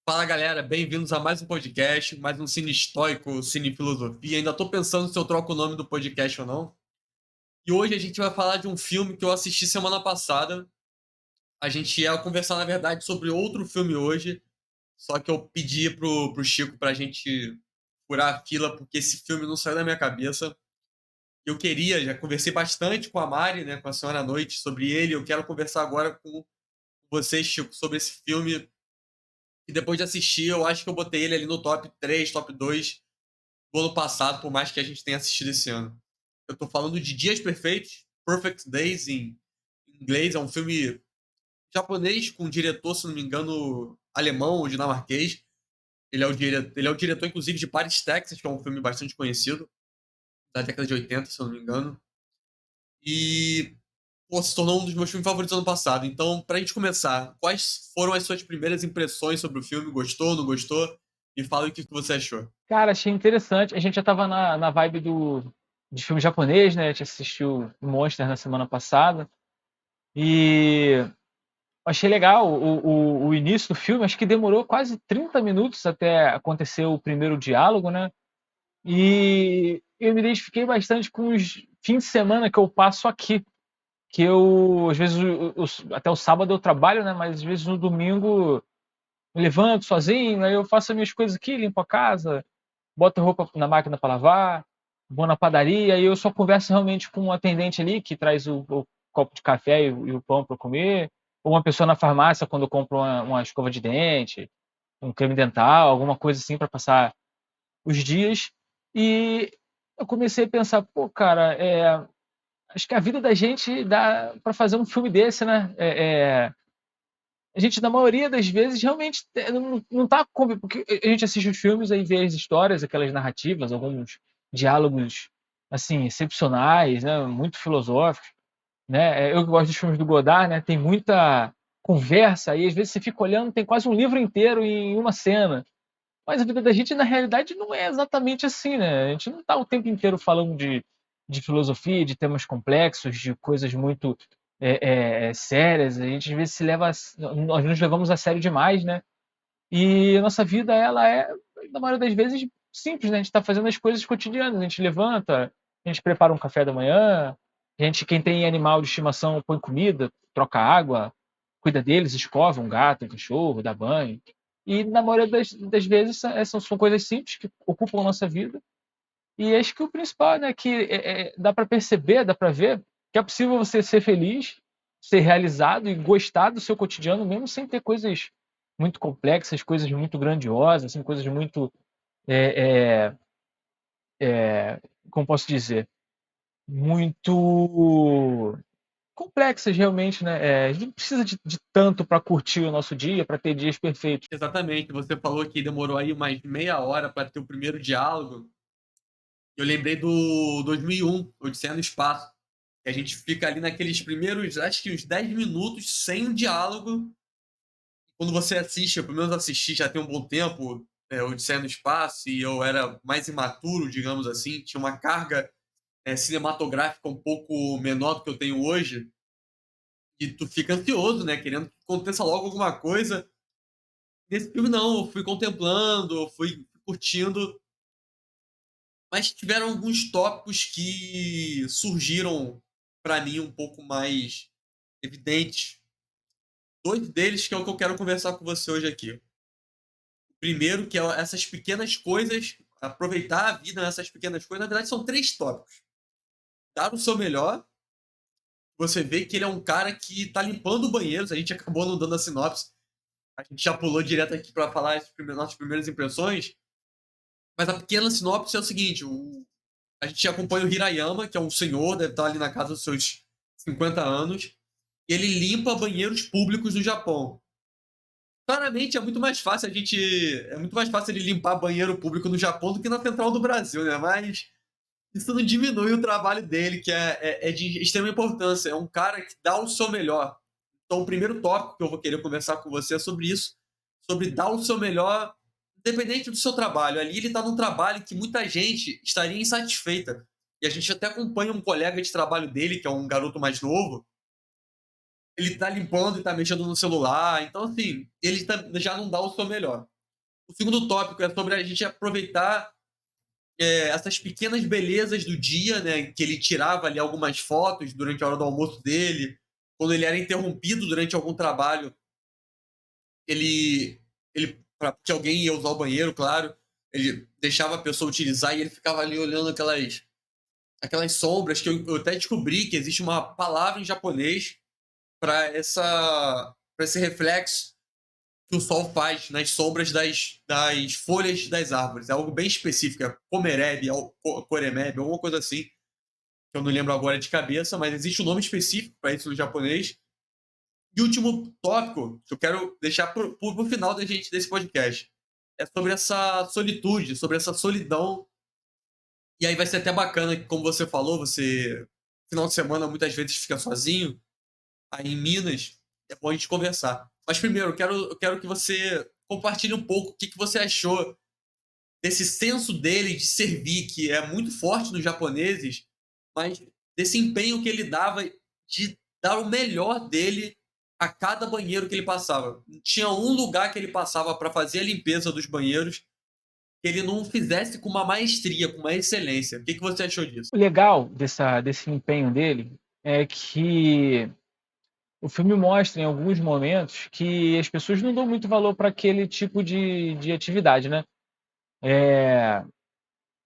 Fala galera, bem-vindos a mais um podcast, mais um Cine Estoico, Cine Filosofia. Ainda tô pensando se eu troco o nome do podcast ou não. E hoje a gente vai falar de um filme que eu assisti semana passada. A gente ia conversar, na verdade, sobre outro filme hoje, só que eu pedi pro Chico pra gente furar a fila, porque esse filme não saiu da minha cabeça. Eu queria, já conversei bastante com a Mari, né, com a senhora à noite, sobre ele. Eu quero conversar agora com vocês, Chico, sobre esse filme. E depois de assistir, eu acho que eu botei ele ali no top 3, top 2 do ano passado, por mais que a gente tenha assistido esse ano. Eu tô falando de Dias Perfeitos, Perfect Days em inglês. É um filme japonês com um diretor, se não me engano, alemão ou dinamarquês. Ele é o diretor, inclusive, de Paris, Texas, que é um filme bastante conhecido, da década de 80, se eu não me engano. E pô, se tornou um dos meus filmes favoritos do ano passado. Então, pra gente começar, quais foram as suas primeiras impressões sobre o filme? Gostou, não gostou? E fala o que você achou. Cara, achei interessante. A gente já estava na vibe de filme japonês, né? A gente assistiu Monster na semana passada. E achei legal o início do filme. Acho que demorou quase 30 minutos até acontecer o primeiro diálogo, né? E eu me identifiquei bastante com os fins de semana que eu passo aqui. Que eu, às vezes, até o sábado eu trabalho, né? Mas às vezes no domingo eu levanto sozinho, aí eu faço as minhas coisas aqui, limpo a casa, boto a roupa na máquina para lavar, vou na padaria e eu só converso realmente com um atendente ali que traz o copo de café e o pão para comer, ou uma pessoa na farmácia quando eu compro uma escova de dente, um creme dental, alguma coisa assim para passar os dias. E eu comecei a pensar, pô, cara, acho que a vida da gente dá para fazer um filme desse, né? A gente, na maioria das vezes, realmente não tá. Porque a gente assiste os filmes e vê as histórias, aquelas narrativas, alguns diálogos assim excepcionais, né, muito filosóficos, né? Eu que gosto dos filmes do Godard, né, tem muita conversa e às vezes você fica olhando, tem quase um livro inteiro em uma cena. Mas a vida da gente, na realidade, não é exatamente assim, né? A gente não está o tempo inteiro falando de filosofia, de temas complexos, de coisas muito sérias. A gente às vezes se leva, nós nos levamos a sério demais, né? E a nossa vida, ela é, na maioria das vezes, simples, né? A gente está fazendo as coisas cotidianas. A gente levanta, a gente prepara um café da manhã, quem tem animal de estimação, põe comida, troca água, cuida deles, escova um gato, um cachorro, dá banho. E na maioria das vezes são coisas simples que ocupam a nossa vida. E acho que o principal, né, que dá para perceber, dá para ver que é possível você ser feliz, ser realizado e gostar do seu cotidiano, mesmo sem ter coisas muito complexas, coisas muito grandiosas, assim, coisas muito, é, é, como posso dizer, muito complexas realmente, né? A gente não precisa de tanto para curtir o nosso dia, para ter dias perfeitos. Exatamente, você falou que demorou aí mais meia hora para ter o primeiro diálogo. Eu lembrei do 2001, Odisseia no Espaço, que a gente fica ali naqueles primeiros, acho que uns 10 minutos sem um diálogo. Quando você assiste, eu pelo menos assisti já tem um bom tempo, Odisseia no Espaço, e eu era mais imaturo, digamos assim, tinha uma carga cinematográfica um pouco menor do que eu tenho hoje, e tu fica ansioso, né, querendo que aconteça logo alguma coisa. Nesse filme não, eu fui contemplando, eu fui curtindo, mas tiveram alguns tópicos que surgiram para mim um pouco mais evidentes. Dois deles que é o que eu quero conversar com você hoje aqui. O primeiro, que é essas pequenas coisas, aproveitar a vida nessas pequenas coisas. Na verdade, são três tópicos. Dar o seu melhor. Você vê que ele é um cara que tá limpando banheiros. A gente acabou não dando a sinopse. A gente já pulou direto aqui para falar as nossas primeiras impressões. Mas a pequena sinopse é o seguinte: a gente acompanha o Hirayama, que é um senhor, deve estar ali na casa dos seus 50 anos, e ele limpa banheiros públicos do Japão. Claramente é muito mais fácil ele limpar banheiro público no Japão do que na central do Brasil, né? Mas isso não diminui o trabalho dele, que é de extrema importância. É um cara que dá o seu melhor. Então, o primeiro tópico que eu vou querer conversar com você é sobre isso, sobre dar o seu melhor, independente do seu trabalho. Ali ele está num trabalho que muita gente estaria insatisfeita. E a gente até acompanha um colega de trabalho dele, que é um garoto mais novo, ele tá limpando e tá mexendo no celular. Então, assim, ele já não dá o seu melhor. O segundo tópico é sobre a gente aproveitar essas pequenas belezas do dia, né? Que ele tirava ali algumas fotos durante a hora do almoço dele, quando ele era interrompido durante algum trabalho, porque alguém ia usar o banheiro, claro, ele deixava a pessoa utilizar e ele ficava ali olhando aquelas sombras que eu até descobri que existe uma palavra em japonês para esse reflexo que o sol faz nas sombras das folhas das árvores. É algo bem específico, é komereb, koremeb, alguma coisa assim, que eu não lembro agora de cabeça, mas existe um nome específico para isso no japonês. E o último tópico que eu quero deixar para o final da gente desse podcast é sobre essa solitude, sobre essa solidão. E aí vai ser até bacana que, como você falou, você final de semana muitas vezes fica sozinho aí em Minas, é bom a gente conversar. Mas primeiro, eu quero que você compartilhe um pouco o que você achou desse senso dele de servir, que é muito forte nos japoneses, mas desse empenho que ele dava de dar o melhor dele a cada banheiro que ele passava. Tinha um lugar que ele passava para fazer a limpeza dos banheiros que ele não fizesse com uma maestria, com uma excelência. O que você achou disso? O legal desse empenho dele é que o filme mostra em alguns momentos que as pessoas não dão muito valor para aquele tipo de atividade, né?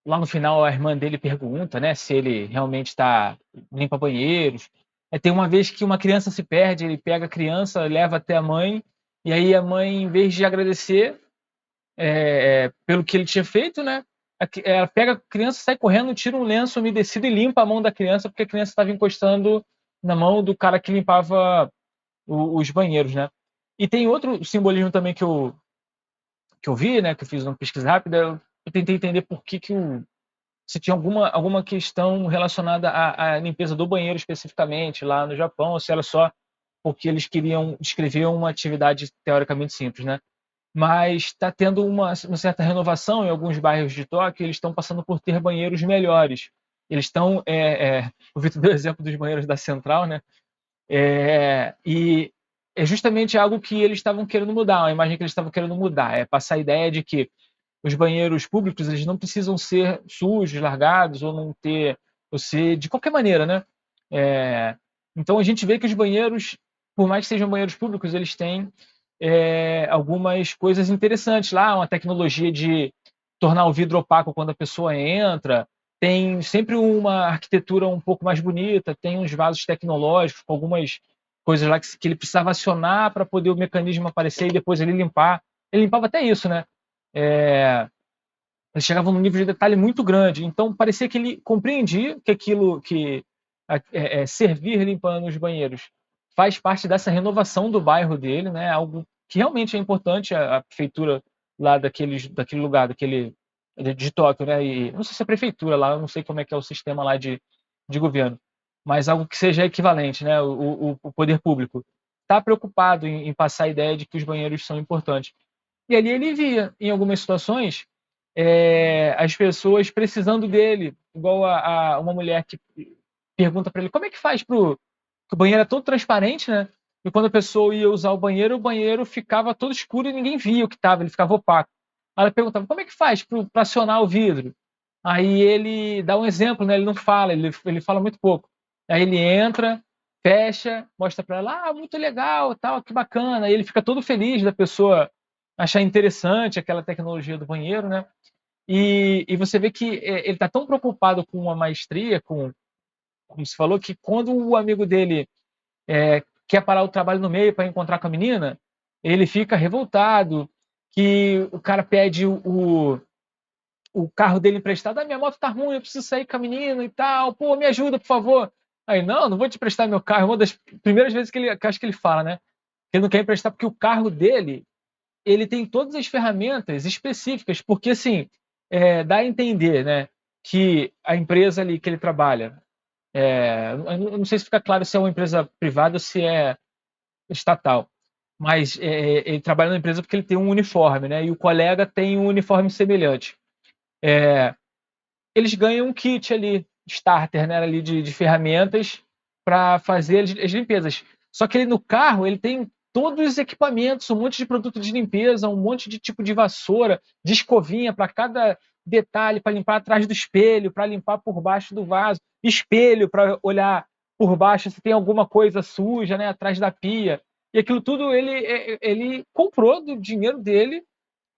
Lá no final a irmã dele pergunta, né, se ele realmente limpa banheiros. Tem uma vez que uma criança se perde, ele pega a criança, leva até a mãe, e aí a mãe, em vez de agradecer pelo que ele tinha feito, né, ela pega a criança, sai correndo, tira um lenço umedecido e limpa a mão da criança, porque a criança estava encostando na mão do cara que limpava os banheiros, né? E tem outro simbolismo também que eu vi, né, que eu fiz uma pesquisa rápida, eu tentei entender por que se tinha alguma questão relacionada à limpeza do banheiro especificamente lá no Japão, ou se era só porque eles queriam descrever uma atividade teoricamente simples, né? Mas está tendo uma certa renovação em alguns bairros de Tóquio, eles estão passando por ter banheiros melhores. Eles estão, o Vitor deu o exemplo dos banheiros da Central, né? E é justamente algo que eles estavam querendo mudar, uma imagem que eles estavam querendo mudar, é passar a ideia de que os banheiros públicos eles não precisam ser sujos, largados ou não ter, ou ser de qualquer maneira, né? Então a gente vê que os banheiros, por mais que sejam banheiros públicos, eles têm algumas coisas interessantes lá, uma tecnologia de tornar o vidro opaco quando a pessoa entra, tem sempre uma arquitetura um pouco mais bonita, tem uns vasos tecnológicos com algumas coisas lá que ele precisava acionar para poder o mecanismo aparecer e depois ele limpar. Ele limpava até isso, né? Eles chegavam num nível de detalhe muito grande. Então, parecia que ele compreendia que aquilo que servir limpando os banheiros faz parte dessa renovação do bairro dele, né? Algo que realmente é importante a prefeitura lá daquele lugar, de Tóquio, né? E não sei se a prefeitura lá, eu não sei como é que é o sistema lá de governo, mas algo que seja equivalente, né? O poder público está preocupado em passar a ideia de que os banheiros são importantes. E ali ele via, em algumas situações, as pessoas precisando dele, igual a uma mulher que pergunta para ele como é que faz que o banheiro é todo transparente, né? E quando a pessoa ia usar o banheiro ficava todo escuro e ninguém via o que estava, ele ficava opaco. Aí ela perguntava como é que faz para acionar o vidro? Aí ele dá um exemplo, né? Ele não fala, ele fala muito pouco. Aí ele entra, fecha, mostra para ela, muito legal, tal, que bacana. Aí ele fica todo feliz da pessoa achar interessante aquela tecnologia do banheiro, né? E você vê que ele está tão preocupado com uma maestria, como você falou, que quando o amigo dele quer parar o trabalho no meio para encontrar com a menina, ele fica revoltado, que o cara pede o carro dele emprestado, minha moto tá ruim, eu preciso sair com a menina e tal, pô, me ajuda, por favor. Aí, não vou te emprestar meu carro. Uma das primeiras vezes que eu acho que ele fala, né? Que ele não quer emprestar porque o carro dele, ele tem todas as ferramentas específicas, porque assim, dá a entender, né, que a empresa ali que ele trabalha, eu não sei se fica claro se é uma empresa privada ou se é estatal, mas ele trabalha na empresa porque ele tem um uniforme, né, e o colega tem um uniforme semelhante. Eles ganham um kit ali, starter, né, ali de ferramentas para fazer as limpezas. Só que ele no carro, ele tem todos os equipamentos, um monte de produto de limpeza, um monte de tipo de vassoura, de escovinha para cada detalhe, para limpar atrás do espelho, para limpar por baixo do vaso, espelho para olhar por baixo se tem alguma coisa suja, né, atrás da pia. E aquilo tudo ele comprou do dinheiro dele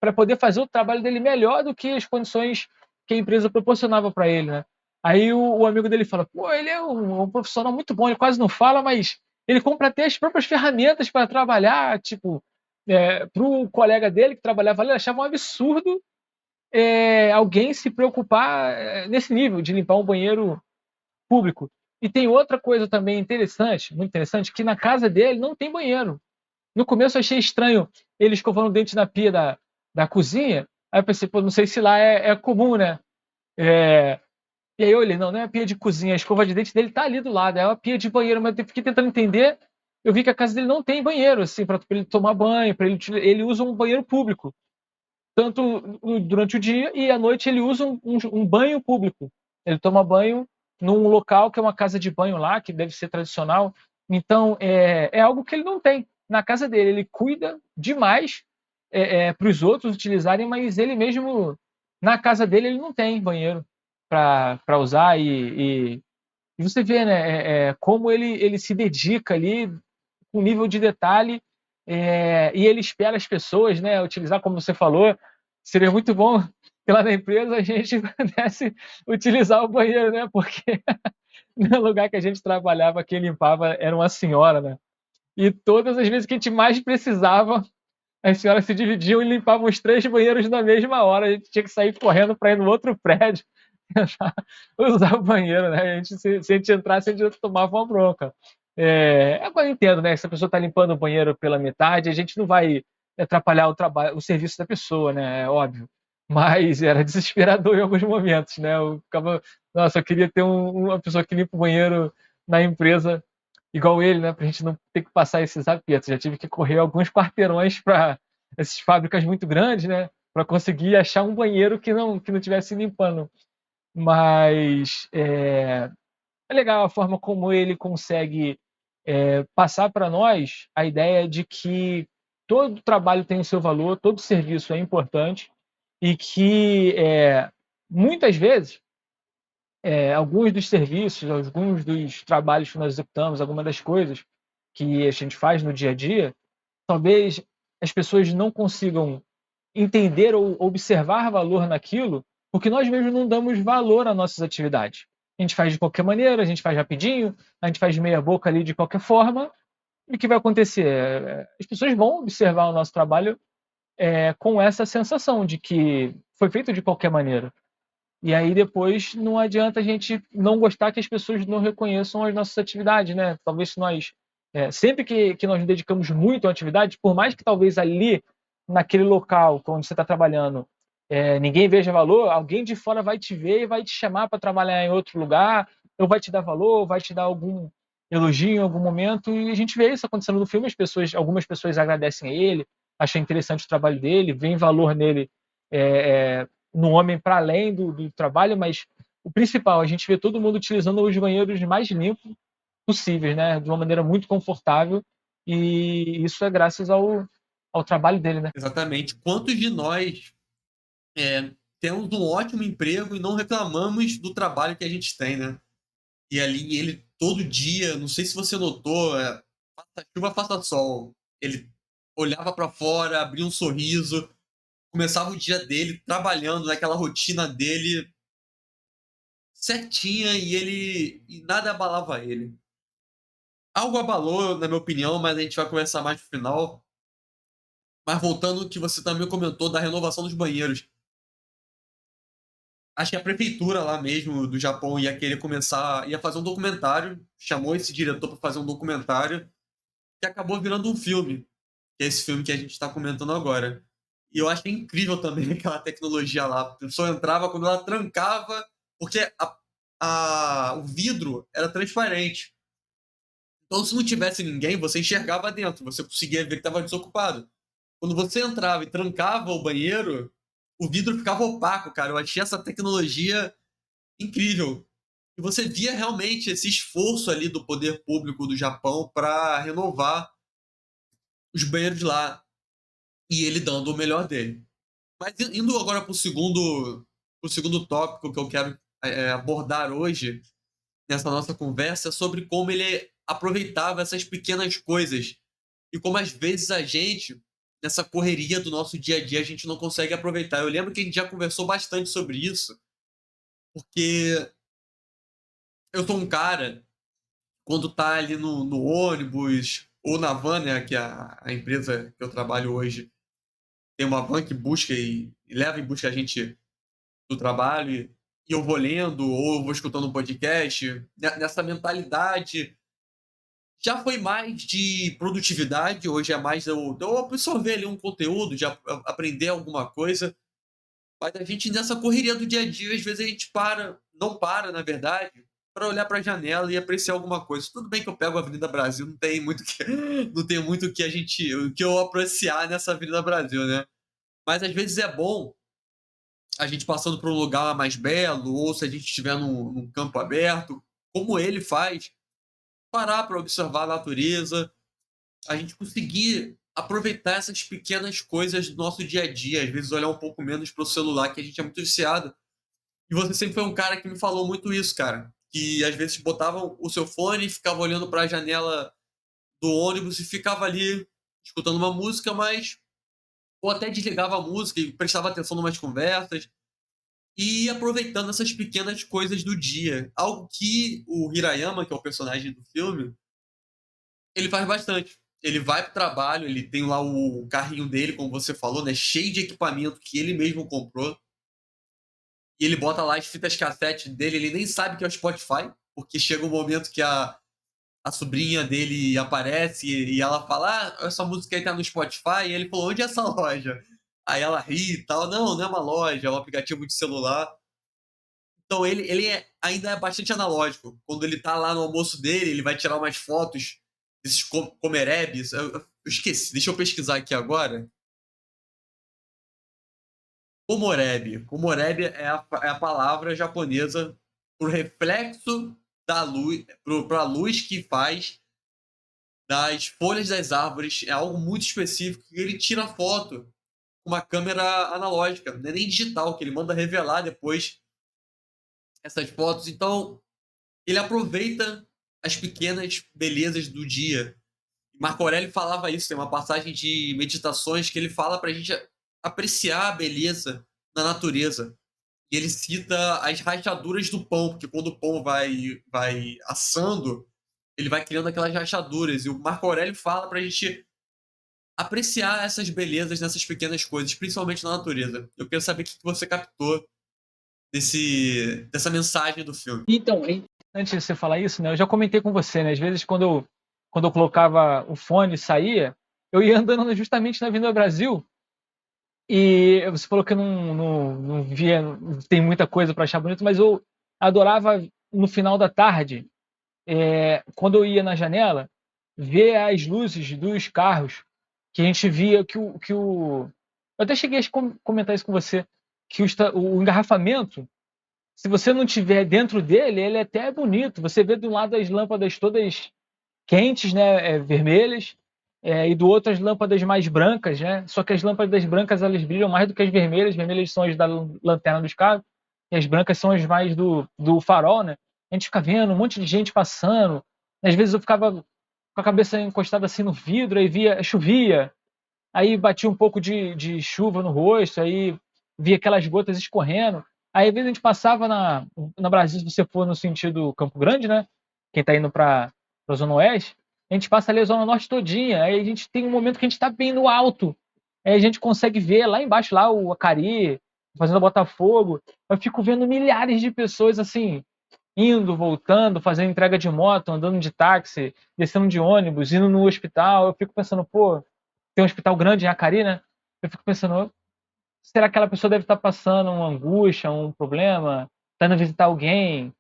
para poder fazer o trabalho dele melhor do que as condições que a empresa proporcionava para ele, né? Aí o amigo dele fala: pô, ele é um profissional muito bom, ele quase não fala, mas ele compra até as próprias ferramentas para trabalhar. Tipo, para o colega dele que trabalhava ali, ele achava um absurdo alguém se preocupar nesse nível de limpar um banheiro público. E tem outra coisa também interessante, muito interessante, que na casa dele não tem banheiro. No começo eu achei estranho ele escovando o dente na pia da cozinha. Aí eu pensei, pô, não sei se lá é comum, né? É, e aí eu olhei, não é a pia de cozinha, a escova de dente dele tá ali do lado, é uma pia de banheiro, mas eu fiquei tentando entender. Eu vi que a casa dele não tem banheiro, assim, para ele tomar banho, ele usa um banheiro público, tanto durante o dia e à noite ele usa um banho público. Ele toma banho num local que é uma casa de banho lá, que deve ser tradicional. Então, é algo que ele não tem na casa dele. Ele cuida demais para os outros utilizarem, mas ele mesmo, na casa dele, ele não tem banheiro para usar. E você vê, né, como ele se dedica ali, com nível de detalhe, e ele espera as pessoas, né, utilizar, como você falou. Seria muito bom que lá na empresa a gente pudesse utilizar o banheiro, né? Porque no lugar que a gente trabalhava, quem limpava era uma senhora, né? E todas as vezes que a gente mais precisava, as senhoras se dividiam e limpavam os 3 banheiros na mesma hora. A gente tinha que sair correndo para ir no outro prédio tentar usar o banheiro, né? Se a gente entrasse, a gente tomava uma bronca. Agora eu entendo, né? Se a pessoa está limpando o banheiro pela metade, a gente não vai atrapalhar o trabalho, o serviço da pessoa, né? É óbvio. Mas era desesperador em alguns momentos, né? Eu ficava, nossa, eu queria ter uma pessoa que limpa o banheiro na empresa igual ele, né? Pra gente não ter que passar esses apertos. Já tive que correr alguns quarteirões para essas fábricas muito grandes, né? Para conseguir achar um banheiro que não tivesse limpando. Mas é legal a forma como ele consegue passar para nós a ideia de que todo trabalho tem o seu valor, todo serviço é importante e que muitas vezes alguns dos serviços, alguns dos trabalhos que nós executamos, algumas das coisas que a gente faz no dia a dia, talvez as pessoas não consigam entender ou observar valor naquilo, porque nós mesmos não damos valor às nossas atividades. A gente faz de qualquer maneira, a gente faz rapidinho, a gente faz de meia boca ali de qualquer forma. E o que vai acontecer? As pessoas vão observar o nosso trabalho com essa sensação de que foi feito de qualquer maneira. E aí depois não adianta a gente não gostar que as pessoas não reconheçam as nossas atividades, né? Talvez se nós sempre que nós nos dedicamos muito à atividade, por mais que talvez ali naquele local onde você está trabalhando ninguém veja valor, alguém de fora vai te ver e vai te chamar para trabalhar em outro lugar, ou vai te dar valor, vai te dar algum elogio em algum momento. E a gente vê isso acontecendo no filme. Algumas pessoas agradecem a ele, acham interessante o trabalho dele, veem valor nele, no homem para além do trabalho, mas o principal, a gente vê todo mundo utilizando os banheiros mais limpos possíveis, né? De uma maneira muito confortável, e isso é graças ao trabalho dele, né? Exatamente. Quantos de nós temos um ótimo emprego e não reclamamos do trabalho que a gente tem, né? E ali ele todo dia, não sei se você notou, faça chuva, faça sol, ele olhava para fora, abria um sorriso, começava o dia dele trabalhando naquela rotina dele certinha e nada abalava ele. Algo abalou, na minha opinião, mas a gente vai conversar mais no final. Mas voltando ao que você também comentou da renovação dos banheiros. Acho que a prefeitura lá mesmo do Japão ia fazer um documentário, chamou esse diretor para fazer um documentário, que acabou virando um filme, que é esse filme que a gente está comentando agora. E eu achei incrível também aquela tecnologia lá. A pessoa entrava, quando ela trancava, porque o vidro era transparente. Então, se não tivesse ninguém, você enxergava dentro, você conseguia ver que estava desocupado. Quando você entrava e trancava o banheiro, o vidro ficava opaco, cara. Eu achei essa tecnologia incrível. E você via realmente esse esforço ali do poder público do Japão para renovar os banheiros lá e ele dando o melhor dele. Mas indo agora pro segundo tópico que eu quero abordar hoje, nessa nossa conversa, é sobre como ele aproveitava essas pequenas coisas e como às vezes a gente, nessa correria do nosso dia a dia, a gente não consegue aproveitar. Eu lembro que a gente já conversou bastante sobre isso, porque eu sou um cara, quando tá ali no ônibus ou na van, né, que a empresa que eu trabalho hoje tem uma van que busca e leva e busca a gente do trabalho, e eu vou lendo ou eu vou escutando um podcast, nessa mentalidade. Já foi mais de produtividade, hoje é mais eu absorver ali um conteúdo, de aprender alguma coisa, mas a gente nessa correria do dia a dia, às vezes a gente não para, na verdade, para olhar para a janela e apreciar alguma coisa. Tudo bem que eu pego a Avenida Brasil, não tem muito que, não tem muito o que eu apreciar nessa Avenida Brasil, né? Mas às vezes é bom a gente passando por um lugar mais belo, ou se a gente estiver num campo aberto, como ele faz, parar para observar a natureza, a gente conseguir aproveitar essas pequenas coisas do nosso dia a dia, às vezes olhar um pouco menos para o celular, que a gente é muito viciado. E você sempre foi um cara que me falou muito isso, cara. Que às vezes botava o seu fone e ficava olhando para a janela do ônibus e ficava ali escutando uma música, mas. Ou até desligava a música e prestava atenção em umas conversas e aproveitando essas pequenas coisas do dia. Algo que o Hirayama, que é o personagem do filme, ele faz bastante. Ele vai pro trabalho, ele tem lá o carrinho dele, como você falou, né? Cheio de equipamento que ele mesmo comprou. E ele bota lá as fitas cassete dele, ele nem sabe que é o Spotify, porque chega um momento que a sobrinha dele aparece e ela fala: Ah, essa música aí tá no Spotify. E ele falou: Onde é essa loja? Aí ela ri e tal. Não, não é uma loja, é um aplicativo de celular. Então ainda é bastante analógico. Quando ele tá lá no almoço dele, ele vai tirar umas fotos desses comerebs. Eu esqueci, deixa eu pesquisar aqui agora. Komorebi. Komorebi é a palavra japonesa pro reflexo da luz, pra luz que faz das folhas das árvores. É algo muito específico. E ele tira foto com uma câmera analógica, não é nem digital, que ele manda revelar depois essas fotos. Então, ele aproveita as pequenas belezas do dia. Marco Aurélio falava isso, tem uma passagem de Meditações que ele fala para a gente apreciar a beleza da natureza. E ele cita as rachaduras do pão, porque quando o pão vai assando, ele vai criando aquelas rachaduras. E o Marco Aurélio fala para a gente apreciar essas belezas nessas pequenas coisas, principalmente na natureza. Eu quero saber o que você captou dessa mensagem do filme. Então, antes de você falar isso, né, eu já comentei com você, né, às vezes quando eu colocava o fone e saía, eu ia andando justamente na Avenida Brasil e você falou que não via, não tem muita coisa para achar bonito, mas eu adorava no final da tarde, quando eu ia na janela, ver as luzes dos carros, que a gente via eu até cheguei a comentar isso com você, que o engarrafamento, se você não tiver dentro dele, ele até é bonito. Você vê do lado as lâmpadas todas quentes, né, vermelhas, e do outro as lâmpadas mais brancas, né? Só que as lâmpadas brancas elas brilham mais do que as vermelhas. As vermelhas são as da lanterna dos carros e as brancas são as mais do farol, né? A gente fica vendo um monte de gente passando. Às vezes eu ficava com a cabeça encostada assim no vidro, aí chovia, aí batia um pouco de chuva no rosto, aí via aquelas gotas escorrendo. Aí, às vezes, a gente passava na Brasil, se você for no sentido Campo Grande, né? Quem tá indo para a Zona Oeste, a gente passa ali a Zona Norte todinha. Aí a gente tem um momento que a gente tá bem no alto. Aí a gente consegue ver lá embaixo, lá o Acari, fazendo Botafogo. Eu fico vendo milhares de pessoas assim, indo, voltando, fazendo entrega de moto, andando de táxi, descendo de ônibus, indo no hospital. Eu fico pensando, pô, tem um hospital grande em Acari, né? Eu fico pensando, será que aquela pessoa deve estar passando uma angústia, um problema, está indo visitar alguém,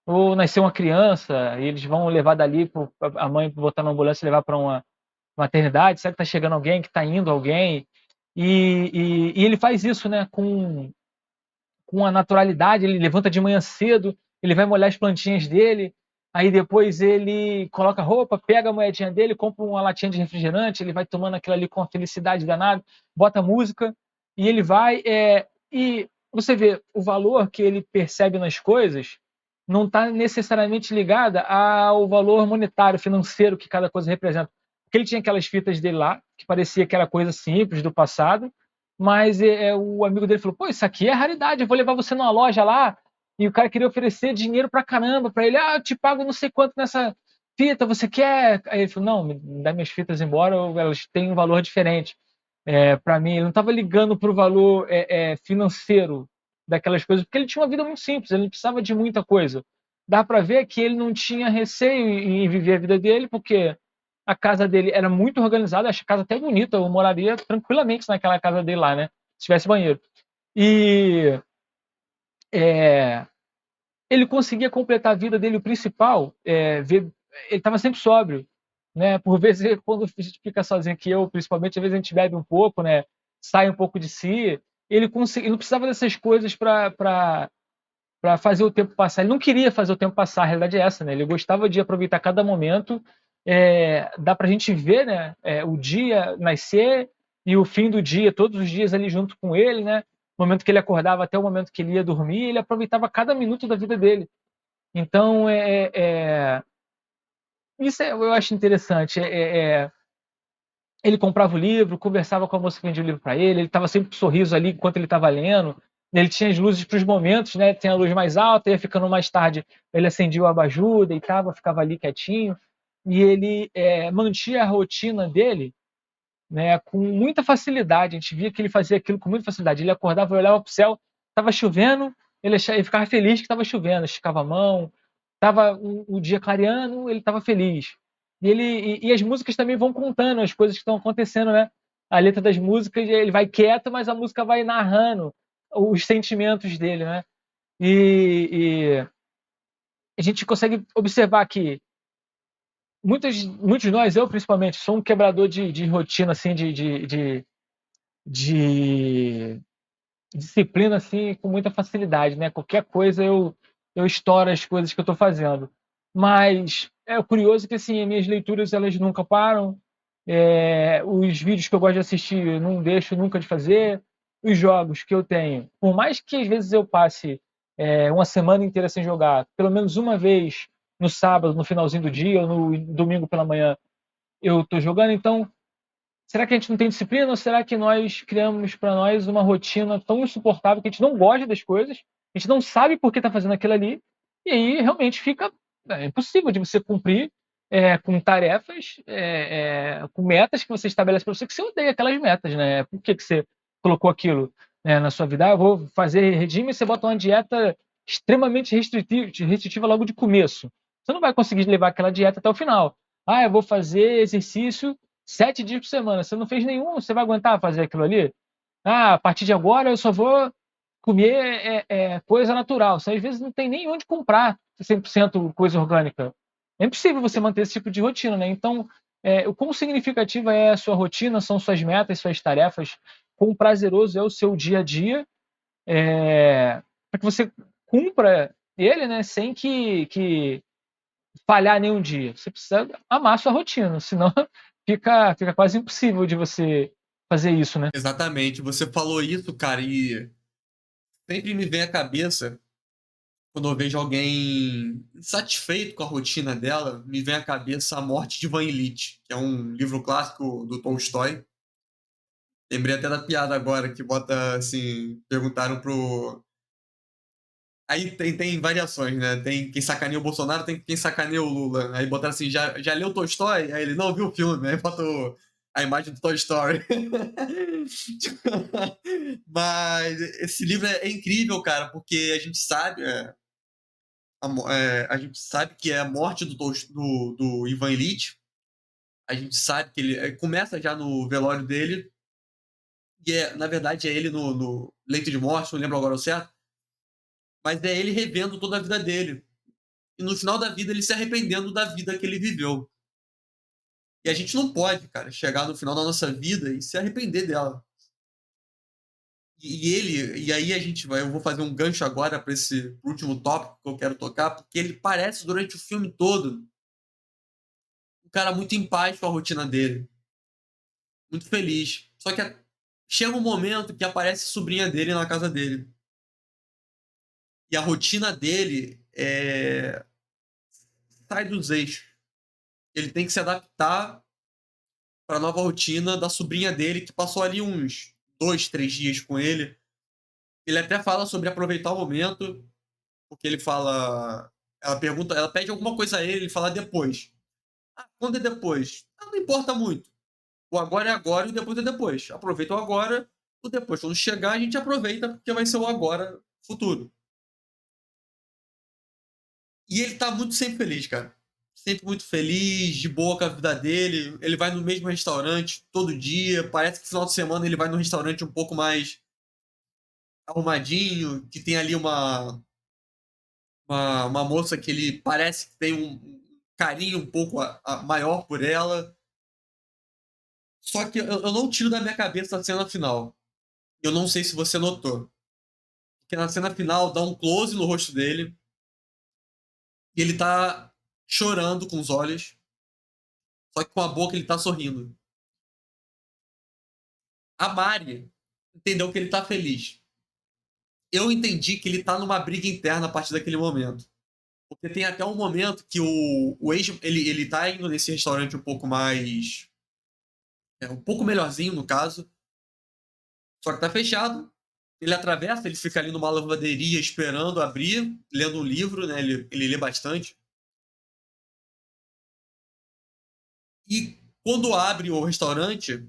ou nasceu uma criança e eles vão levar dali a mãe botar na ambulância e levar para uma maternidade? Será que está chegando alguém, que está indo alguém? E ele faz isso, né, com a naturalidade. Ele levanta de manhã cedo, ele vai molhar as plantinhas dele, Aí depois ele coloca roupa, pega a moedinha dele, compra uma latinha de refrigerante, ele vai tomando aquilo ali com a felicidade danada, bota música e ele vai. E você vê o valor que ele percebe nas coisas não está necessariamente ligada ao valor monetário, financeiro que cada coisa representa. Porque ele tinha aquelas fitas dele lá, que parecia que era coisa simples do passado, mas o amigo dele falou: pô, isso aqui é raridade, eu vou levar você numa loja lá. E o cara queria oferecer dinheiro pra caramba pra ele. Ah, eu te pago não sei quanto nessa fita, você quer? Aí ele falou: não, me dá minhas fitas embora, elas têm um valor diferente. Para mim, ele não estava ligando para o valor financeiro daquelas coisas, porque ele tinha uma vida muito simples, ele não precisava de muita coisa. Dá para ver que ele não tinha receio em viver a vida dele, porque a casa dele era muito organizada, acho a casa até bonita, eu moraria tranquilamente naquela casa dele lá, né? Se tivesse banheiro. E é, ele conseguia completar a vida dele, o principal, ele estava sempre sóbrio, né? Por vezes, quando a gente fica sozinho aqui, eu principalmente, às vezes a gente bebe um pouco, né? Sai um pouco de si. Ele não precisava dessas coisas para fazer o tempo passar. Ele não queria fazer o tempo passar, a realidade é essa, né? Ele gostava de aproveitar cada momento. Dá para a gente ver, né? O dia nascer e o fim do dia, todos os dias ali junto com ele, né? O momento que ele acordava até o momento que ele ia dormir, ele aproveitava cada minuto da vida dele. Então, isso eu acho interessante. Ele comprava o livro, conversava com a moça que vendia o livro para ele estava sempre com um sorriso ali enquanto ele estava lendo. Ele tinha as luzes para os momentos, né? Tem a luz mais alta, ia ficando mais tarde, ele acendia o abajur, deitava, ficava ali quietinho. E ele mantinha a rotina dele, né, com muita facilidade. A gente via que ele fazia aquilo com muita facilidade. Ele acordava, olhava para o céu, estava chovendo, ele ficava feliz que estava chovendo, esticava a mão, estava o dia clareando, ele estava feliz. E as músicas também vão contando as coisas que estão acontecendo, né? A letra das músicas, ele vai quieto, mas a música vai narrando os sentimentos dele, né? E a gente consegue observar que muitos de nós, eu principalmente, sou um quebrador de rotina, assim, de disciplina assim com muita facilidade, né? Qualquer coisa eu estouro as coisas que eu estou fazendo. Mas é curioso que assim, as minhas leituras elas nunca param. Os vídeos que eu gosto de assistir eu não deixo nunca de fazer. Os jogos que eu tenho, por mais que às vezes eu passe uma semana inteira sem jogar, pelo menos uma vez no sábado, no finalzinho do dia ou no domingo pela manhã, eu estou jogando. Então será que a gente não tem disciplina ou será que nós criamos para nós uma rotina tão insuportável que a gente não gosta das coisas, a gente não sabe por que está fazendo aquilo ali, e aí realmente fica impossível de você cumprir com tarefas, com metas que você estabelece para você, que você odeia aquelas metas, né? Por que você colocou aquilo na sua vida? Ah, eu vou fazer regime e você bota uma dieta extremamente restritiva logo de começo. Você não vai conseguir levar aquela dieta até o final. Ah, eu vou fazer exercício 7 dias por semana. Você não fez nenhum, você vai aguentar fazer aquilo ali? Ah, a partir de agora eu só vou comer coisa natural. Você às vezes não tem nem onde comprar 100% coisa orgânica. É impossível você manter esse tipo de rotina, né? Então, o quão significativa é a sua rotina, são suas metas, suas tarefas, quão prazeroso é o seu dia a dia, para que você cumpra ele, né, sem que falhar nenhum dia. Você precisa amar a sua rotina, senão fica quase impossível de você fazer isso, né? Exatamente. Você falou isso, cara, e sempre me vem à cabeça, quando eu vejo alguém insatisfeito com a rotina dela, me vem à cabeça A Morte de Ivan Ilitch, que é um livro clássico do Tolstói. Lembrei até da piada agora, que bota assim, perguntaram pro... Aí tem variações, né? Tem quem sacaneia o Bolsonaro, tem quem sacaneia o Lula. Aí botaram assim, já leu Tolstói? Aí ele, não, viu o filme. Aí bota a imagem do Toy Story. Mas esse livro é incrível, cara, porque a gente sabe, a gente sabe que é a morte do Ivan Ilitch. A gente sabe que ele começa já no velório dele, e na verdade é ele no leito de morte, não lembro agora o certo, mas é ele revendo toda a vida dele. E no final da vida ele se arrependendo da vida que ele viveu. E a gente não pode, cara, chegar no final da nossa vida e se arrepender dela. E aí eu vou fazer um gancho agora para esse último tópico que eu quero tocar, porque ele parece durante o filme todo um cara muito em paz com a rotina dele, muito feliz. Só que chega um momento que aparece a sobrinha dele na casa dele. E a rotina dele sai dos eixos. Ele tem que se adaptar para a nova rotina da sobrinha dele, que passou ali uns 2, 3 dias com ele. Ele até fala sobre aproveitar o momento, porque ele fala. Ela pergunta, ela pede alguma coisa a ele, ele fala depois. Ah, quando é depois? Ah, não importa muito. O agora é agora e o depois é depois. Aproveita o agora, o depois. Quando chegar, a gente aproveita, porque vai ser o agora futuro. E ele tá muito sempre feliz, cara. Sempre muito feliz, de boa com a vida dele. Ele vai no mesmo restaurante todo dia. Parece que no final de semana ele vai num restaurante um pouco mais arrumadinho, que tem ali uma moça que ele parece que tem um carinho um pouco maior por ela. Só que eu não tiro da minha cabeça a cena final. Eu não sei se você notou. Porque na cena final dá um close no rosto dele e ele tá chorando com os olhos, só que com a boca ele tá sorrindo. A Mari entendeu que ele tá feliz. Eu entendi que ele tá numa briga interna a partir daquele momento. Porque tem até um momento que o ex, ele tá indo nesse restaurante um pouco mais. Um pouco melhorzinho, no caso. Só que tá fechado. Ele atravessa, ele fica ali numa lavanderia esperando abrir, lendo um livro, né? Ele lê bastante. E quando abre o restaurante,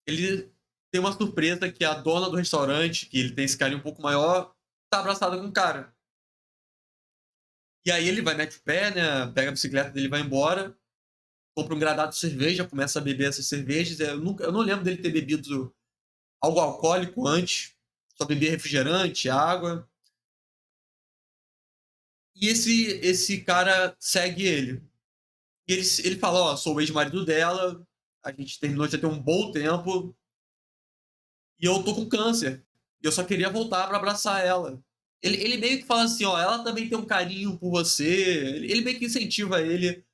ele tem uma surpresa que a dona do restaurante, que ele tem esse carinho um pouco maior, tá abraçada com o cara. E aí ele vai, mete o pé, né? Pega a bicicleta dele e vai embora. Compra um gradado de cerveja, começa a beber essas cervejas. Eu não lembro dele ter bebido algo alcoólico antes. Só bebia refrigerante, água. E esse cara segue ele. E ele fala, ó, sou o ex-marido dela, a gente terminou já tem um bom tempo, e eu tô com câncer. E eu só queria voltar para abraçar ela. Ele meio que fala assim, ó, ela também tem um carinho por você. Ele meio que incentiva ele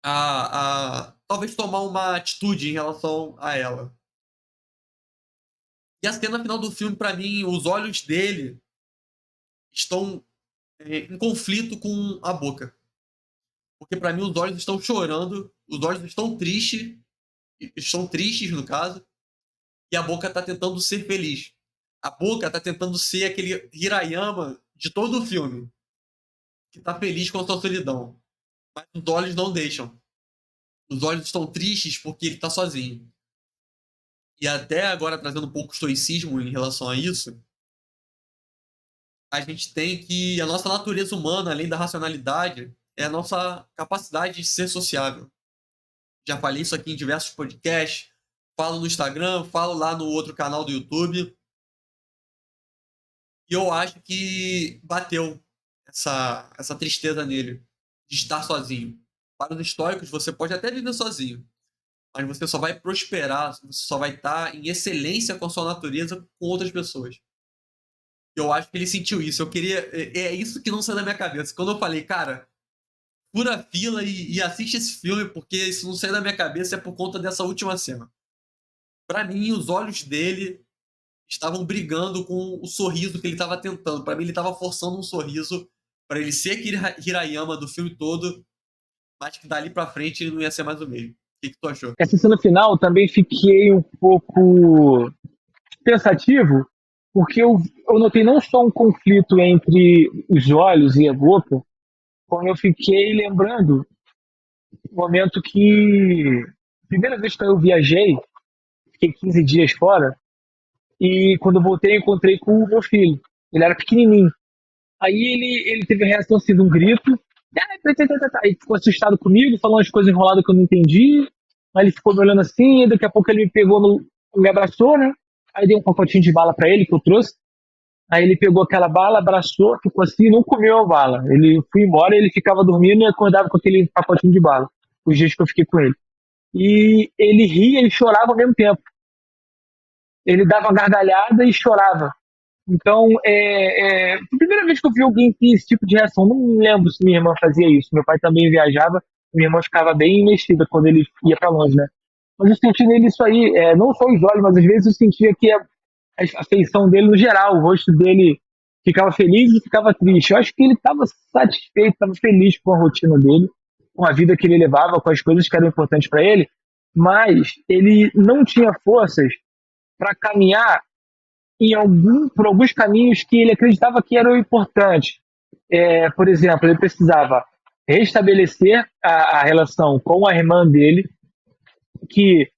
a talvez tomar uma atitude em relação a ela. E a cena final do filme, para mim, os olhos dele estão em conflito com a boca. Porque para mim os olhos estão chorando, os olhos estão tristes no caso, e a boca tá tentando ser feliz. A boca tá tentando ser aquele Hirayama de todo o filme, que tá feliz com a sua solidão. Mas os olhos não deixam. Os olhos estão tristes porque ele tá sozinho. E até agora, trazendo um pouco de estoicismo em relação a isso, a gente tem que a nossa natureza humana, além da racionalidade, é a nossa capacidade de ser sociável. Já falei isso aqui em diversos podcasts, falo no Instagram, falo lá no outro canal do YouTube. E eu acho que bateu essa tristeza nele, de estar sozinho. Para os estoicos, você pode até viver sozinho, mas você só vai prosperar, você só vai estar em excelência com a sua natureza com outras pessoas. Eu acho que ele sentiu isso. Eu queria. É isso que não sai da minha cabeça. Quando eu falei, cara, pura fila e assiste esse filme, porque isso não sai da minha cabeça é por conta dessa última cena. Para mim, os olhos dele estavam brigando com o sorriso que ele estava tentando. Para mim, ele estava forçando um sorriso para ele ser aquele Hirayama do filme todo, mas que dali para frente ele não ia ser mais o mesmo. O que tu achou? Essa cena final também fiquei um pouco pensativo, porque eu notei não só um conflito entre os olhos e a boca, como eu fiquei lembrando o momento que, primeira vez que eu viajei, fiquei 15 dias fora, e quando eu voltei, eu encontrei com o meu filho. Ele era pequenininho. Aí ele teve a reação assim de um grito. Aí ficou assustado comigo, falou umas coisas enroladas que eu não entendi. Aí ele ficou me olhando assim, e daqui a pouco ele me pegou, me abraçou, né? Aí dei um pacotinho de bala pra ele que eu trouxe. Aí ele pegou aquela bala, abraçou, ficou assim, não comeu a bala. Ele foi embora, ele ficava dormindo e acordava com aquele pacotinho de bala. Os dias que eu fiquei com ele. E ele ria e chorava ao mesmo tempo. ele dava uma gargalhada e chorava. Então, foi a primeira vez que eu vi alguém ter esse tipo de reação. Não me lembro se minha irmã fazia isso. Meu pai também viajava, minha irmã ficava bem mexida quando ele ia para longe, né? Mas eu senti nele isso aí, não só os olhos, mas às vezes eu sentia que a feição dele no geral, o rosto dele ficava feliz e ficava triste. Eu acho que ele estava satisfeito, estava feliz com a rotina dele, com a vida que ele levava, com as coisas que eram importantes para ele, mas ele não tinha forças para caminhar por alguns caminhos que ele acreditava que eram importantes. Por exemplo, ele precisava restabelecer a relação com a irmã dele, que,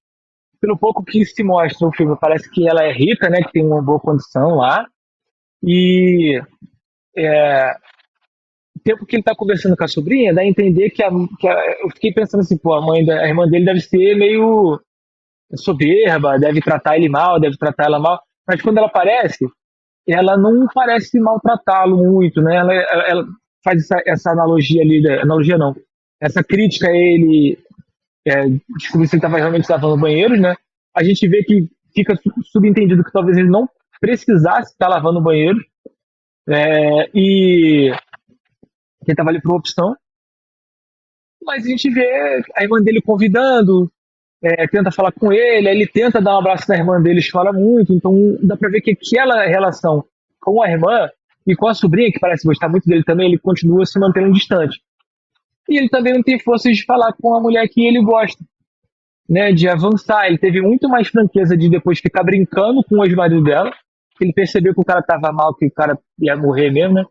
pelo pouco que se mostra no filme, parece que ela é rica, né, que tem uma boa condição lá, e o tempo que ele está conversando com a sobrinha dá a entender eu fiquei pensando assim, pô, a irmã dele deve ser meio soberba, deve tratar ele mal, deve tratar ela mal, mas quando ela aparece, ela não parece maltratá-lo muito, né? Ela faz essa analogia ali, analogia não, essa crítica a ele, descobrir se ele estava realmente lavando banheiros, né? A gente vê que fica subentendido que talvez ele não precisasse estar lavando banheiro, e que ele estava ali por uma opção, mas a gente vê a irmã dele convidando, tenta falar com ele, aí ele tenta dar um abraço na irmã dele, chora muito, então dá pra ver que aquela relação com a irmã e com a sobrinha, que parece gostar muito dele também, ele continua se mantendo distante. E ele também não tem forças de falar com a mulher que ele gosta, né, de avançar. Ele teve muito mais franqueza de depois ficar brincando com o ex-marido dela, ele percebeu que o cara tava mal, que o cara ia morrer mesmo, né,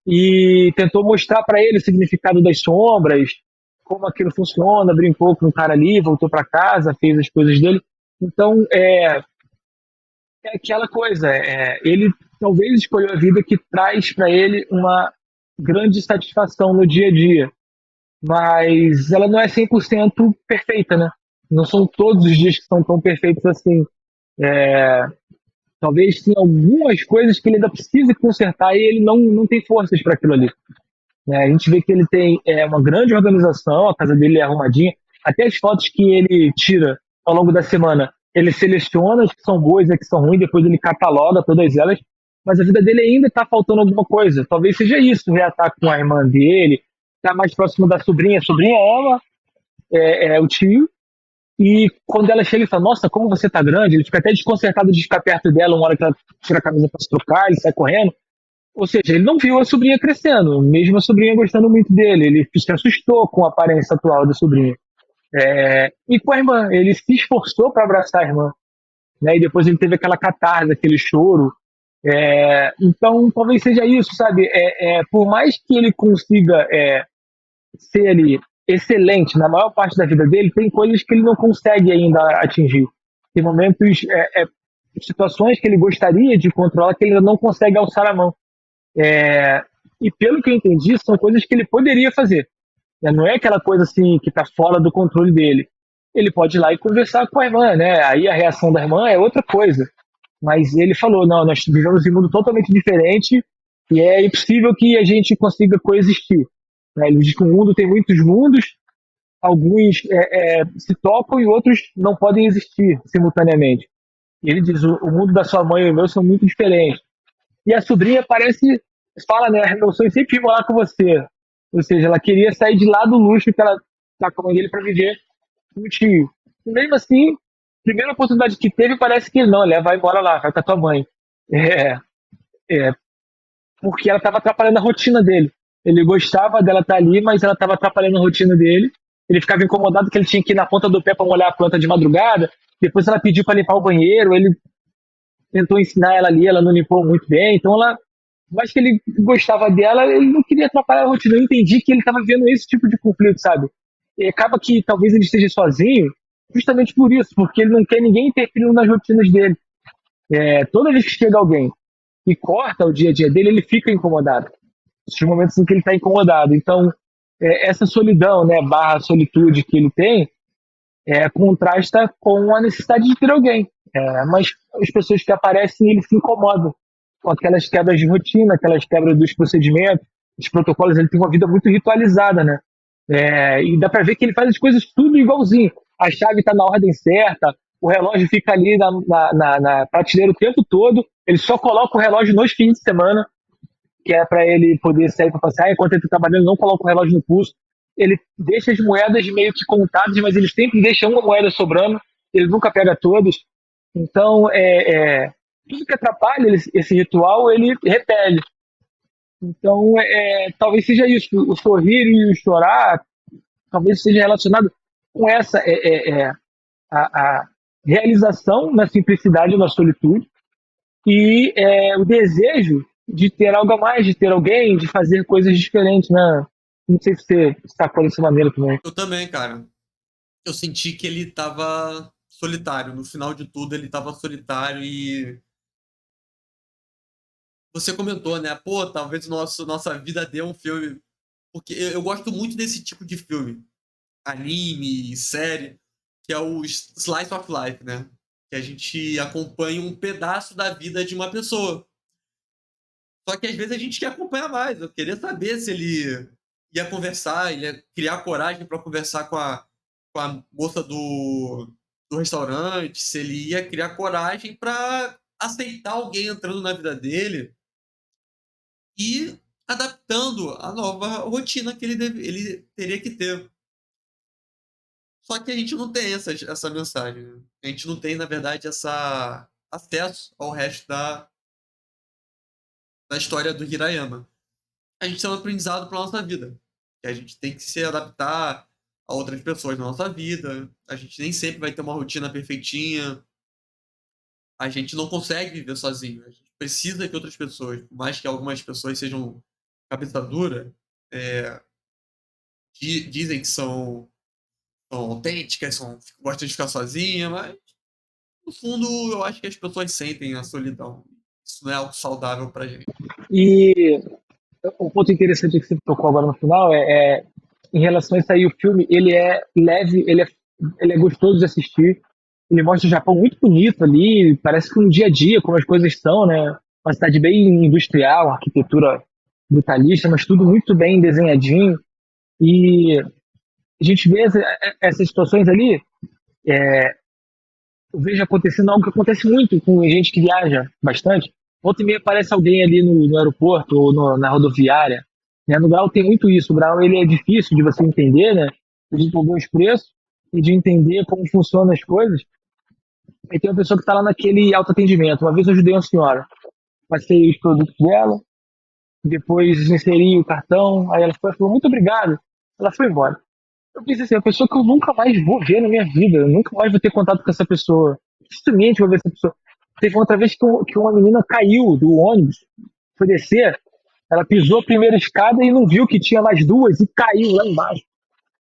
e tentou mostrar pra ele o significado das sombras, como aquilo funciona, brincou com o cara ali, voltou para casa, fez as coisas dele. Então, aquela coisa, ele talvez escolheu a vida que traz para ele uma grande satisfação no dia a dia, mas ela não é 100% perfeita, né? Não são todos os dias que são tão perfeitos assim. Talvez tenha algumas coisas que ele ainda precisa consertar e ele não tem forças para aquilo ali. A gente vê que ele tem uma grande organização, a casa dele é arrumadinha. Até as fotos que ele tira ao longo da semana, ele seleciona as que são boas e as que são ruins, depois ele cataloga todas elas. Mas a vida dele ainda está faltando alguma coisa. Talvez seja isso, reatar com a irmã dele, estar mais próximo da sobrinha. A sobrinha ama o tio. E quando ela chega e fala, nossa, como você tá grande, ele fica até desconcertado de ficar perto dela, uma hora que ela tira a camisa para se trocar, ele sai correndo. Ou seja, ele não viu a sobrinha crescendo, mesmo a sobrinha gostando muito dele. Ele se assustou com a aparência atual da sobrinha. E com a irmã, ele se esforçou para abraçar a irmã, né? E depois ele teve aquela catarse, aquele choro. Então, talvez seja isso, sabe? Por mais que ele consiga ser ali excelente na maior parte da vida dele, tem coisas que ele não consegue ainda atingir. Tem momentos, situações que ele gostaria de controlar que ele ainda não consegue alçar a mão. E pelo que eu entendi, são coisas que ele poderia fazer. Não é aquela coisa assim que está fora do controle dele. Ele pode ir lá e conversar com a irmã, né? Aí a reação da irmã é outra coisa. Mas ele falou, não, nós vivemos em um mundo totalmente diferente e é impossível que a gente consiga coexistir. Ele diz que o mundo tem muitos mundos, alguns se tocam e outros não podem existir simultaneamente. E ele diz, o mundo da sua mãe e o meu são muito diferentes. E a sobrinha fala, né, meu sonho sempre ir morar com você. Ou seja, ela queria sair de lá do luxo que ela tá com a mãe dele para viver com o tio. E mesmo assim, primeira oportunidade que teve, parece que ele não, vai embora lá, vai com a tua mãe. Porque ela estava atrapalhando a rotina dele. Ele gostava dela estar ali, mas ela estava atrapalhando a rotina dele. Ele ficava incomodado que ele tinha que ir na ponta do pé para molhar a planta de madrugada. Depois ela pediu para limpar o banheiro, ele tentou ensinar ela ali, ela não limpou muito bem. Então mas que ele gostava dela, ele não queria atrapalhar a rotina. Eu entendi que ele estava vendo esse tipo de conflito, sabe? E acaba que talvez ele esteja sozinho, justamente por isso, porque ele não quer ninguém interferindo nas rotinas dele. Toda vez que chega alguém e corta o dia a dia dele, ele fica incomodado. Esses momentos em que ele está incomodado. Então, essa solidão, né, barra solitude que ele tem, contrasta com a necessidade de ter alguém. Mas as pessoas que aparecem, ele se incomoda com aquelas quebras de rotina, aquelas quebras dos procedimentos, dos protocolos. Ele tem uma vida muito ritualizada, né? E dá pra ver que ele faz as coisas tudo igualzinho. A chave tá na ordem certa, o relógio fica ali na prateleira o tempo todo, ele só coloca o relógio nos fins de semana, que é para ele poder sair para passear, enquanto ele está trabalhando, não coloca o relógio no pulso. Ele deixa as moedas meio que contadas, mas ele sempre deixa uma moeda sobrando, ele nunca pega todas. Então, tudo que atrapalha esse ritual, ele repele. Então, talvez seja isso, o sorrir e o chorar, talvez seja relacionado com essa a realização na simplicidade da solitude e o desejo de ter algo a mais, de ter alguém, de fazer coisas diferentes, né? Não sei se você sacou dessa maneira também. Eu também, cara. Eu senti que ele tava solitário. No final de tudo, ele tava solitário e você comentou, né? Pô, talvez nossa vida dê um filme. Porque eu gosto muito desse tipo de filme. Anime, série, que é o Slice of Life, né? Que a gente acompanha um pedaço da vida de uma pessoa. Só que às vezes a gente quer acompanhar mais. Eu queria saber se ele ia conversar, ele ia criar coragem para conversar com a moça do restaurante, se ele ia criar coragem para aceitar alguém entrando na vida dele e adaptando a nova rotina que ele teria que ter. Só que a gente não tem essa mensagem. Né? A gente não tem, na verdade, essa acesso ao resto da história do Hirayama. A gente tem um aprendizado para nossa vida. Que a gente tem que se adaptar a outras pessoas na nossa vida. A gente nem sempre vai ter uma rotina perfeitinha. A gente não consegue viver sozinho. A gente precisa de outras pessoas. Por mais que algumas pessoas sejam cabeça dura, dizem que são autênticas, gostam de ficar sozinha, mas no fundo eu acho que as pessoas sentem a solidão. Isso não é algo saudável pra gente. E um ponto interessante que você tocou agora no final em relação a isso aí, o filme, ele é leve, ele é gostoso de assistir, ele mostra o Japão muito bonito ali, parece que um dia a dia, como as coisas são, né? Uma cidade bem industrial, arquitetura brutalista, mas tudo muito bem desenhadinho, e a gente vê essas situações ali, eu vejo acontecendo algo que acontece muito com gente que viaja bastante. Volta e meia aparece alguém ali no aeroporto ou na rodoviária. Né? No Grau tem muito isso. O Grau ele é difícil de você entender, né? De entender os preços e de entender como funcionam as coisas. E tem uma pessoa que está lá naquele autoatendimento. Uma vez eu ajudei uma senhora. Passei os produtos dela, depois inseri o cartão, aí ela falou, muito obrigado. Ela foi embora. Eu pensei assim, a pessoa que eu nunca mais vou ver na minha vida, eu nunca mais vou ter contato com essa pessoa. Dificilmente vou ver essa pessoa. Teve outra vez que uma menina caiu do ônibus, foi descer, ela pisou a primeira escada e não viu que tinha mais duas e caiu lá embaixo.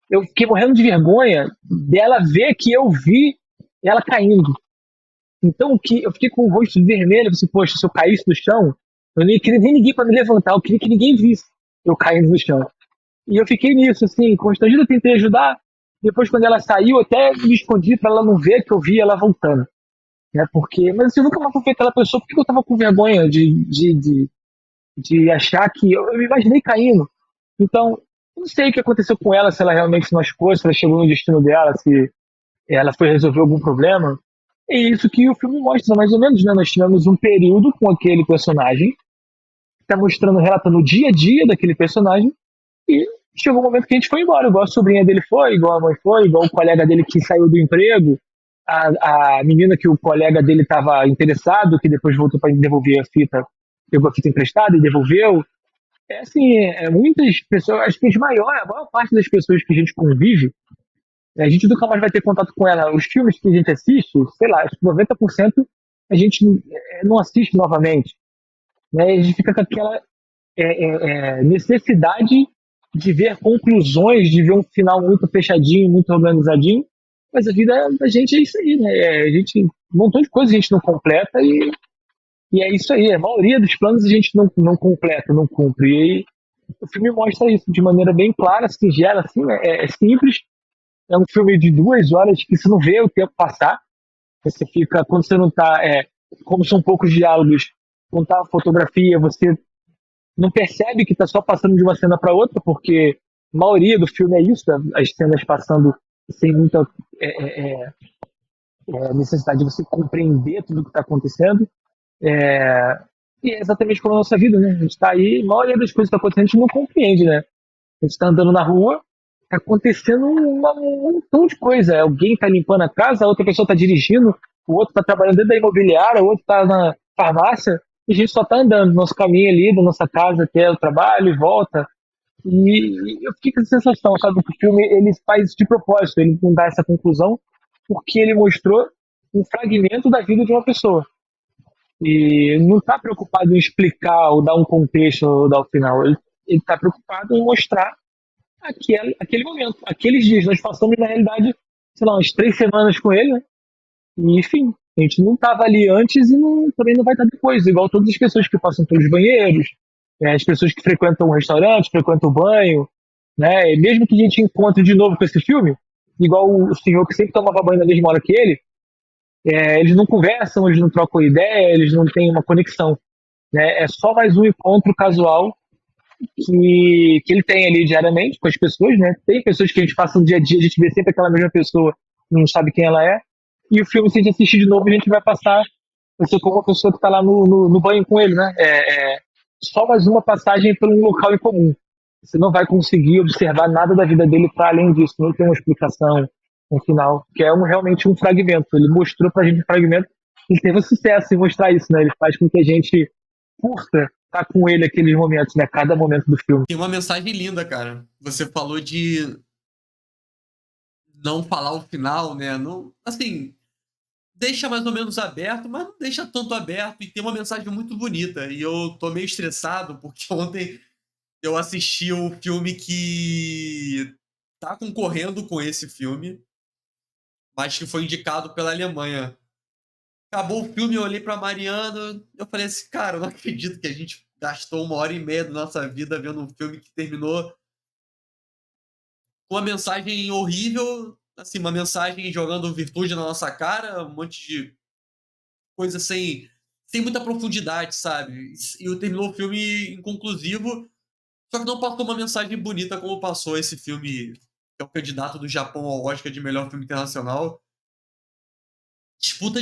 Eu fiquei morrendo de vergonha dela ver que eu vi ela caindo. Então eu fiquei com o rosto vermelho, eu falei, poxa, se eu caísse no chão, eu nem queria nem ninguém para me levantar, eu queria que ninguém visse eu caindo no chão. E eu fiquei nisso, assim, constrangido, eu tentei ajudar. Depois, quando ela saiu, até me escondi para ela não ver que eu vi ela voltando. Né? Mas assim, eu nunca mais fui aquela pessoa, porque eu tava com vergonha de achar que. Eu me imaginei caindo. Então, eu não sei o que aconteceu com ela, se ela realmente se machucou, se ela chegou no destino dela, se ela foi resolver algum problema. É isso que o filme mostra, mais ou menos, né? Nós tivemos um período com aquele personagem, que tá mostrando, relatando o dia a dia daquele personagem, e chegou um momento que a gente foi embora, igual a sobrinha dele foi, igual a mãe foi, igual o colega dele que saiu do emprego, a menina que o colega dele estava interessado, que depois voltou para devolver a fita, pegou a fita emprestada e devolveu. É assim, muitas pessoas, acho que a maior parte das pessoas que a gente convive, a gente nunca mais vai ter contato com ela. Os filmes que a gente assiste, sei lá, acho que 90% a gente não assiste novamente. Né? A gente fica com aquela necessidade de ver conclusões, de ver um final muito fechadinho, muito organizadinho, mas a vida da gente é isso aí, né? A gente, um montão de coisas a gente não completa e é isso aí. A maioria dos planos a gente não completa, não cumpre. E o filme mostra isso de maneira bem clara, singela, assim, é simples. É um filme de 2 horas que você não vê o tempo passar. Você fica, quando você não tá, como são poucos diálogos, não tá a fotografia, você não percebe que está só passando de uma cena para outra, porque a maioria do filme é isso, as cenas passando sem muita a necessidade de você compreender tudo o que está acontecendo. E é exatamente como a nossa vida, né? A gente está aí, a maioria das coisas que está acontecendo, a gente não compreende, né? A gente está andando na rua, está acontecendo um montão de coisa. Alguém está limpando a casa, a outra pessoa está dirigindo, o outro está trabalhando dentro da imobiliária, o outro está na farmácia, e a gente só está andando nosso caminho ali, da nossa casa até o trabalho e volta. E eu fiquei com essa sensação, sabe, que o filme ele faz isso de propósito, ele não dá essa conclusão, porque ele mostrou um fragmento da vida de uma pessoa. E não está preocupado em explicar ou dar um contexto ou dar o final. Ele está preocupado em mostrar aquele momento, aqueles dias. Nós passamos, na realidade, sei lá, umas 3 semanas com ele, né? E, enfim, a gente não estava ali antes e também não vai estar depois. Igual todas as pessoas que passam pelos banheiros, as pessoas que frequentam o restaurante, frequentam o banho, né? E mesmo que a gente encontre de novo com esse filme, igual o senhor que sempre tomava banho na mesma hora que ele, eles não conversam, eles não trocam ideia, eles não têm uma conexão, né? É só mais um encontro casual que ele tem ali diariamente com as pessoas, né? Tem pessoas que a gente passa no dia a dia, a gente vê sempre aquela mesma pessoa, não sabe quem ela é. E o filme, se a gente assistir de novo, a gente vai passar, vai ser como uma pessoa que está lá no banho com ele, né? Só mais uma passagem por um local em comum. Você não vai conseguir observar nada da vida dele para além disso, não tem uma explicação no final, que é realmente um fragmento. Ele mostrou pra gente um fragmento, ele teve sucesso em mostrar isso, né? Ele faz com que a gente curta estar com ele aqueles momentos, né? Cada momento do filme. Tem uma mensagem linda, cara. Você falou de não falar o final, né? Não, assim, deixa mais ou menos aberto, mas não deixa tanto aberto. E tem uma mensagem muito bonita. E eu tô meio estressado porque ontem eu assisti o filme que tá concorrendo com esse filme, mas que foi indicado pela Alemanha. Acabou o filme, eu olhei pra Mariana, eu falei assim, cara, eu não acredito que a gente gastou 1h30 da nossa vida vendo um filme que terminou com uma mensagem horrível, assim, uma mensagem jogando virtude na nossa cara, um monte de coisa sem muita profundidade, sabe? E terminou o filme inconclusivo, só que não passou uma mensagem bonita como passou esse filme, que é o candidato do Japão ao Oscar de melhor filme internacional. Disputa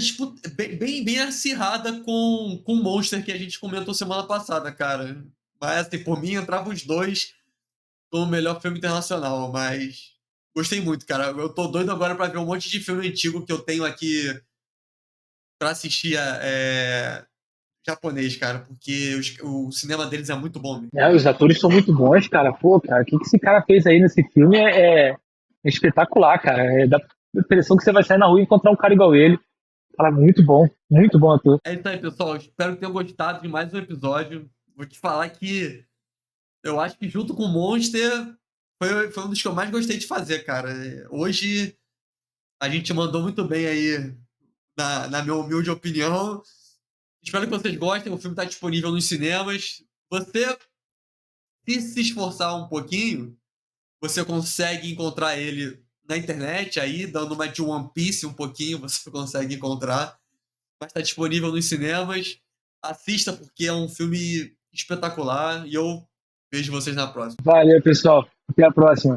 bem acirrada com o Monster que a gente comentou semana passada, cara. Mas, assim, por mim, entrava os dois como melhor filme internacional, mas gostei muito, cara. Eu tô doido agora pra ver um monte de filme antigo que eu tenho aqui pra assistir japonês, cara, porque o cinema deles é muito bom. Os atores são muito bons, cara. Pô, cara, o que esse cara fez aí nesse filme é espetacular, cara. Dá a impressão que você vai sair na rua e encontrar um cara igual ele. Fala, muito bom ator. É isso aí, pessoal. Espero que tenham gostado de mais um episódio. Vou te falar que eu acho que junto com o Monster foi um dos que eu mais gostei de fazer, cara. Hoje a gente mandou muito bem aí, na minha humilde opinião. Espero que vocês gostem. O filme está disponível nos cinemas. Você, se esforçar um pouquinho, você consegue encontrar ele na internet aí, dando uma de One Piece um pouquinho, você consegue encontrar. Mas está disponível nos cinemas. Assista porque é um filme espetacular e eu vejo vocês na próxima. Valeu, pessoal. Até a próxima.